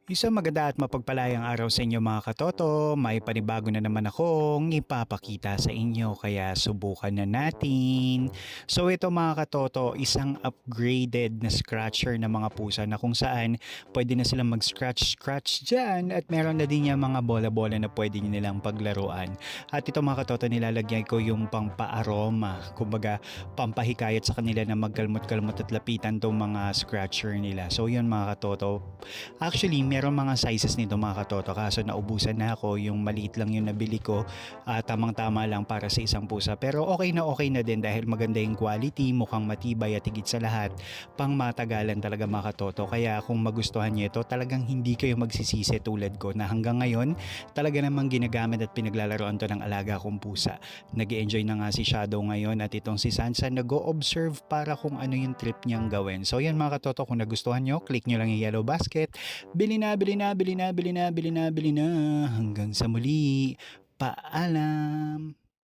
Isang maganda at mapagpalayang araw sa inyo mga katoto. May panibago na naman akong ipapakita sa inyo kaya subukan na natin. So ito mga katoto, isang upgraded na scratcher ng mga pusa na kung saan pwede na silang mag-scratch-scratch dyan at meron na din yung mga bola-bola na pwede nyo nilang paglaruan. At ito mga katoto, nilalagyan ko yung pampa-aroma, kumbaga pampahikayat sa kanila na magkalmot-kalmot at lapitan tong mga scratcher nila. So yun mga katoto. Actually, meron mga sizes nito mga katoto kaso naubusan na ako, yung maliit lang yung nabili ko, tamang-tama lang para sa isang pusa. Pero okay na din dahil maganda yung quality, mukhang matibay at higit sa lahat, pang matagalan talaga mga katoto. Kaya kung magustuhan niyo ito, talagang hindi kayo magsisisi tulad ko na hanggang ngayon talaga namang ginagamit at pinaglalaroan to ng alaga kong pusa. Nag-enjoy na nga si Shadow ngayon at itong si Sansa nag-o-observe para kung ano yung trip niyang gawin. So yan mga katoto, kung nagustuhan nyo, click nyo lang yung yellow basket. Bili na, bili na, bili na, bili na, bili na, bili na. Hanggang sa muli. Paalam.